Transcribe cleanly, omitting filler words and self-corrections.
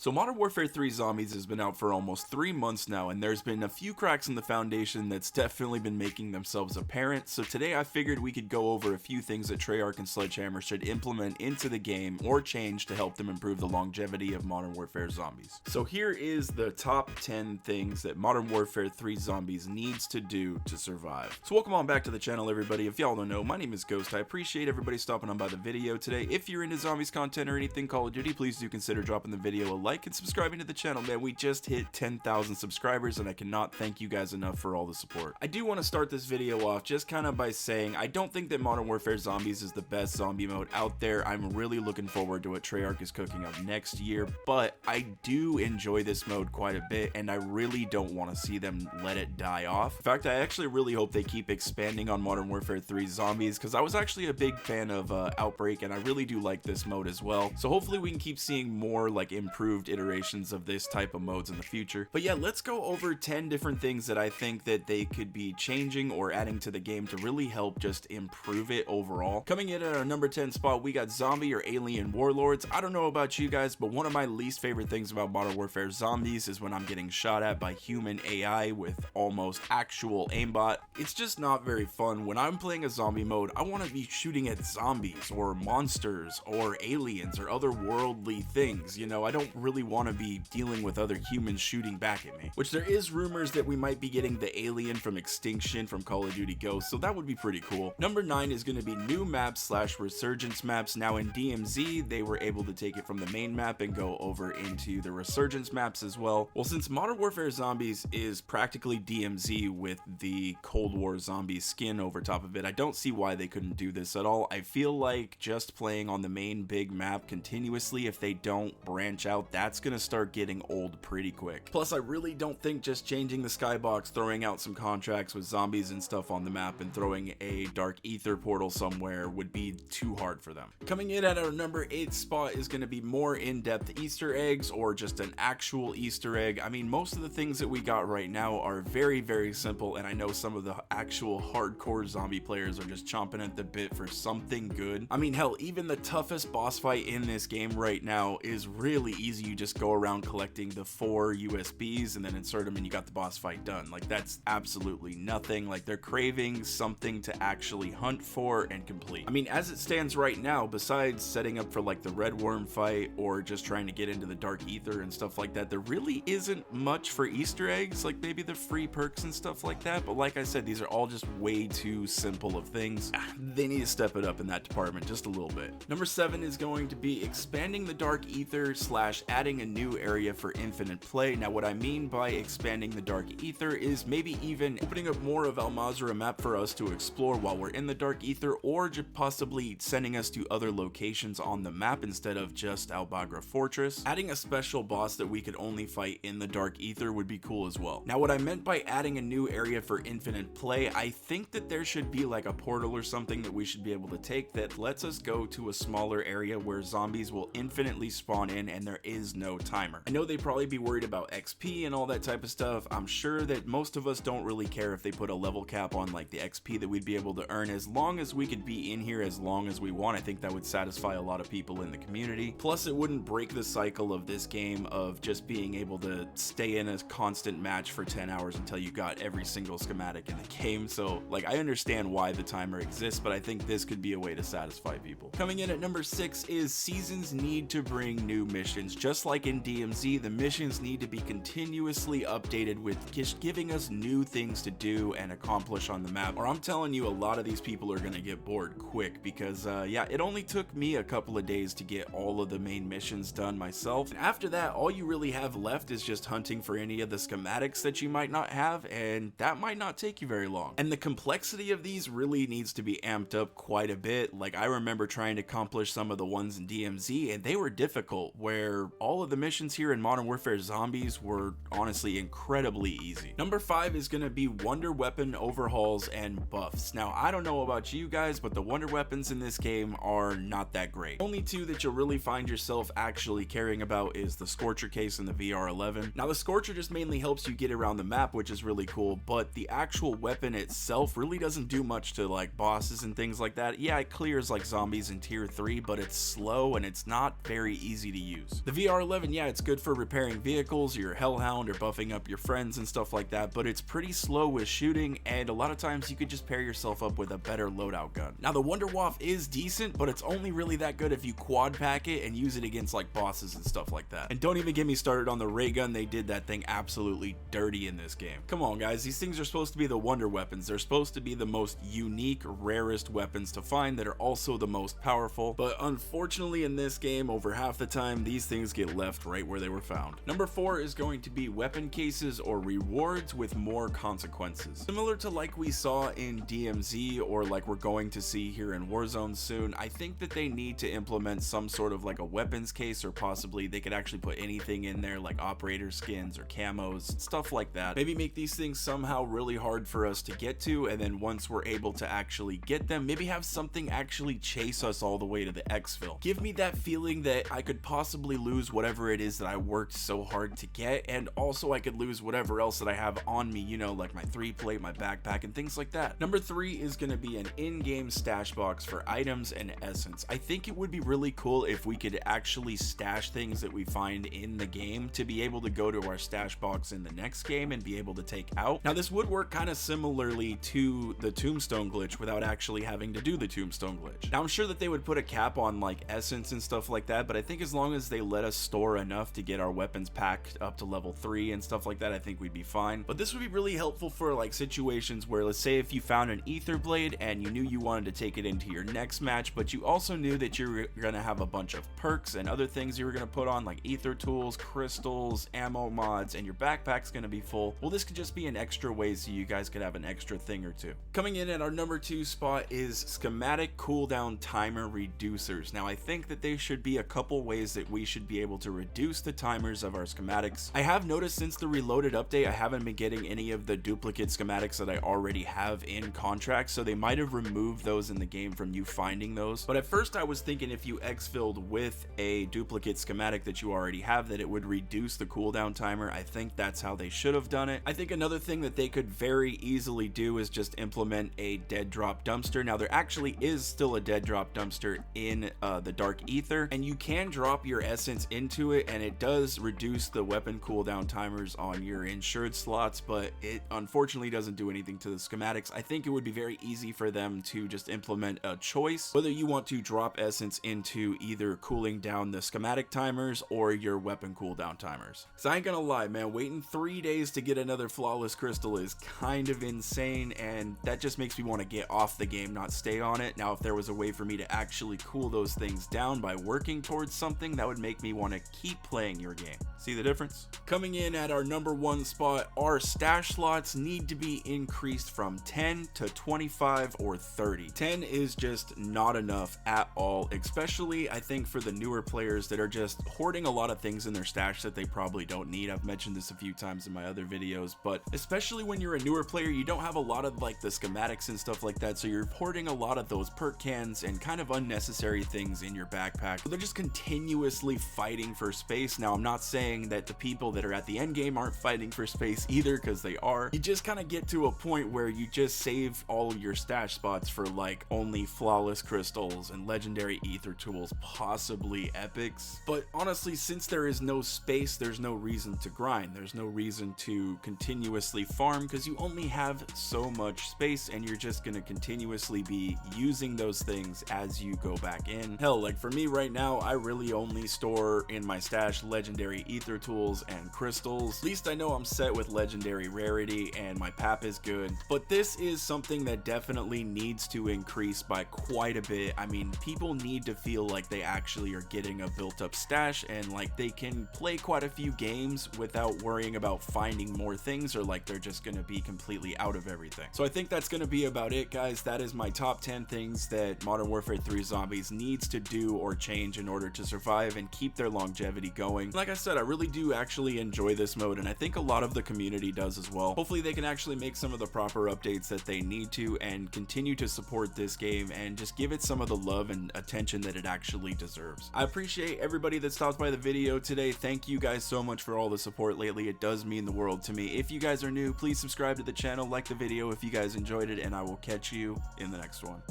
So Modern Warfare 3 Zombies has been out for almost 3 months now, and there's been a few cracks in the foundation that's definitely been making themselves apparent. So today I figured we could go over a few things that Treyarch and Sledgehammer should implement into the game or change to help them improve the longevity of Modern Warfare Zombies. So here is the top 10 things that Modern Warfare 3 Zombies needs to do to survive. So welcome on back to the channel, everybody. If y'all don't know, my name is Ghost. I appreciate everybody stopping on by the video today. If you're into Zombies content or anything Call of Duty, please do consider dropping the video a like and subscribing to the channel, man. We just hit 10,000 subscribers and I cannot thank you guys enough for all the support. I do want to start this video off just kind of by saying I don't think that Modern Warfare Zombies is the best zombie mode out there. I'm really looking forward to what Treyarch is cooking up next year, but I do enjoy this mode quite a bit and I really don't want to see them let it die off. In fact, I actually really hope they keep expanding on Modern Warfare 3 Zombies because I was actually a big fan of Outbreak and I really do like this mode as well. So hopefully we can keep seeing more like improved iterations of this type of modes in the future. But yeah, let's go over 10 different things that I think that they could be changing or adding to the game to really help just improve it overall. Coming in at our number 10 spot, we got zombie or alien warlords. I don't know about you guys, but one of my least favorite things about Modern Warfare Zombies is when I'm getting shot at by human AI with almost actual aimbot. It's just not very fun. When I'm playing a zombie mode, I want to be shooting at zombies or monsters or aliens or otherworldly things. You know, I don't really want to be dealing with other humans shooting back at me, which there is rumors that we might be getting the alien from Extinction from Call of Duty Ghost, so that would be pretty cool. Number 9 is going to be new maps slash resurgence maps. Now in DMZ they were able to take it from the main map and go over into the resurgence maps as well. Well, since Modern Warfare Zombies is practically DMZ with the Cold War zombie skin over top of it, I don't see why they couldn't do this at all. I feel like just playing on the main big map continuously, if they don't branch out, that's gonna start getting old pretty quick. Plus, I really don't think just changing the skybox, throwing out some contracts with zombies and stuff on the map, and throwing a dark ether portal somewhere would be too hard for them. Coming in at our number 8 spot is going to be more in-depth Easter eggs or just an actual Easter egg. I mean, most of the things that we got right now are very, very simple, and I know some of the actual hardcore zombie players are just chomping at the bit for something good. I mean, hell, even the toughest boss fight in this game right now is really easy. You just go around collecting the 4 USBs and then insert them and you got the boss fight done. Like, that's absolutely nothing. Like, they're craving something to actually hunt for and complete. I mean, as it stands right now, besides setting up for like the red worm fight or just trying to get into the dark ether and stuff like that, there really isn't much for Easter eggs, like maybe the free perks and stuff like that. But like I said, these are all just way too simple of things. They need to step it up in that department just a little bit. Number 7 is going to be expanding the dark ether slash adding a new area for infinite play. Now what I mean by expanding the dark ether is maybe even opening up more of Al Mazrah map for us to explore while we're in the dark ether, or just possibly sending us to other locations on the map instead of just Al Bagra Fortress. Adding a special boss that we could only fight in the dark ether would be cool as well. Now what I meant by adding a new area for infinite play, I think that there should be like a portal or something that we should be able to take that lets us go to a smaller area where zombies will infinitely spawn in and there is no timer. I know they'd probably be worried about XP and all that type of stuff. I'm sure that most of us don't really care if they put a level cap on like the XP that we'd be able to earn, as long as we could be in here as long as we want. I think that would satisfy a lot of people in the community. Plus, it wouldn't break the cycle of this game of just being able to stay in a constant match for 10 hours until you got every single schematic in the game. So like, I understand why the timer exists, but I think this could be a way to satisfy people. Coming in at number 6 is seasons need to bring new missions. Just like in DMZ, the missions need to be continuously updated with just giving us new things to do and accomplish on the map, or I'm telling you, a lot of these people are gonna get bored quick because yeah, it only took me a couple of days to get all of the main missions done myself, and after that all you really have left is just hunting for any of the schematics that you might not have, and that might not take you very long. And the complexity of these really needs to be amped up quite a bit. Like, I remember trying to accomplish some of the ones in DMZ and they were difficult, where all of the missions here in Modern Warfare Zombies were honestly incredibly easy. Number 5 is going to be wonder weapon overhauls and buffs. Now I don't know about you guys, but the wonder weapons in this game are not that great. Only 2 that you'll really find yourself actually caring about is the Scorcher case and the VR11. Now the Scorcher just mainly helps you get around the map, which is really cool, but the actual weapon itself really doesn't do much to like bosses and things like that. Yeah, it clears like zombies in tier 3, but it's slow and it's not very easy to use. The BR11, yeah, it's good for repairing vehicles, your Hellhound, or buffing up your friends and stuff like that, but it's pretty slow with shooting, and a lot of times you could just pair yourself up with a better loadout gun. Now, the Wunderwaffe is decent, but it's only really that good if you quad pack it and use it against like bosses and stuff like that. And don't even get me started on the ray gun. They did that thing absolutely dirty in this game. Come on, guys, these things are supposed to be the wonder weapons. They're supposed to be the most unique, rarest weapons to find that are also the most powerful, but unfortunately in this game, over half the time, these things get left right where they were found. Number 4 is going to be weapon cases or rewards with more consequences. Similar to like we saw in DMZ, or like we're going to see here in Warzone soon, I think that they need to implement some sort of like a weapons case, or possibly they could actually put anything in there like operator skins or camos, stuff like that. Maybe make these things somehow really hard for us to get to, and then once we're able to actually get them, maybe have something actually chase us all the way to the exfil. Give me that feeling that I could possibly lose whatever it is that I worked so hard to get, and also I could lose whatever else that I have on me, you know, like my 3-plate, my backpack, and things like that. Number 3 is going to be an in-game stash box for items and essence. I think it would be really cool if we could actually stash things that we find in the game to be able to go to our stash box in the next game and be able to take out. Now, this would work kind of similarly to the tombstone glitch without actually having to do the tombstone glitch. Now, I'm sure that they would put a cap on like essence and stuff like that, but I think as long as they let us store enough to get our weapons packed up to level 3 and stuff like that, I think we'd be fine. But this would be really helpful for like situations where, let's say if you found an ether blade and you knew you wanted to take it into your next match, but you also knew that you're gonna have a bunch of perks and other things you were gonna put on, like ether tools, crystals, ammo mods, and your backpack's gonna be full. Well, this could just be an extra way so you guys could have an extra thing or two. Coming in at our number 2 spot is schematic cooldown timer reducers. Now, I think that there should be a couple ways that we should be able to reduce the timers of our schematics. I have noticed since the Reloaded update, I haven't been getting any of the duplicate schematics that I already have in contracts, so they might have removed those in the game from you finding those. But at first I was thinking if you exfilled with a duplicate schematic that you already have, that it would reduce the cooldown timer. I think that's how they should have done it. I think another thing that they could very easily do is just implement a dead drop dumpster. Now, there actually is still a dead drop dumpster in the Dark Ether, and you can drop your essence into it, and it does reduce the weapon cooldown timers on your insured slots, but it unfortunately doesn't do anything to the schematics. I think it would be very easy for them to just implement a choice, whether you want to drop essence into either cooling down the schematic timers or your weapon cooldown timers. So I ain't gonna lie, man, waiting 3 days to get another flawless crystal is kind of insane, and that just makes me want to get off the game, not stay on it. Now, if there was a way for me to actually cool those things down by working towards something, that would make me want to keep playing your game. See the difference? Coming in at our number 1 spot, our stash slots need to be increased from 10 to 25 or 30. 10 is just not enough at all, especially I think for the newer players that are just hoarding a lot of things in their stash that they probably don't need. I've mentioned this a few times in my other videos, but especially when you're a newer player, you don't have a lot of like the schematics and stuff like that, so you're hoarding a lot of those perk cans and kind of unnecessary things in your backpack. So they're just continuously fighting for space. Now, I'm not saying that the people that are at the end game aren't fighting for space either, because they are. You just kind of get to a point where you just save all of your stash spots for like only flawless crystals and legendary ether tools, possibly epics. But honestly, since there is no space, there's no reason to grind. There's no reason to continuously farm, because you only have so much space, and you're just going to continuously be using those things as you go back in. Hell, like for me right now, I really only store in my stash legendary ether tools and crystals. At least I know I'm set with legendary rarity, and my pap is good. But this is something that definitely needs to increase by quite a bit. I mean, people need to feel like they actually are getting a built up stash, and like they can play quite a few games without worrying about finding more things, or like they're just going to be completely out of everything. So I think that's going to be about it, guys. That is my top 10 things that Modern Warfare 3 Zombies needs to do or change in order to survive and keep their longevity going. Like I said, I really do actually enjoy this mode, and I think a lot of the community does as well. Hopefully they can actually make some of the proper updates that they need to, and continue to support this game and just give it some of the love and attention that it actually deserves. I appreciate everybody that stopped by the video today. Thank you guys so much for all the support lately. It does mean the world to me. If you guys are new, please subscribe to the channel, like the video if you guys enjoyed it, and I will catch you in the next one.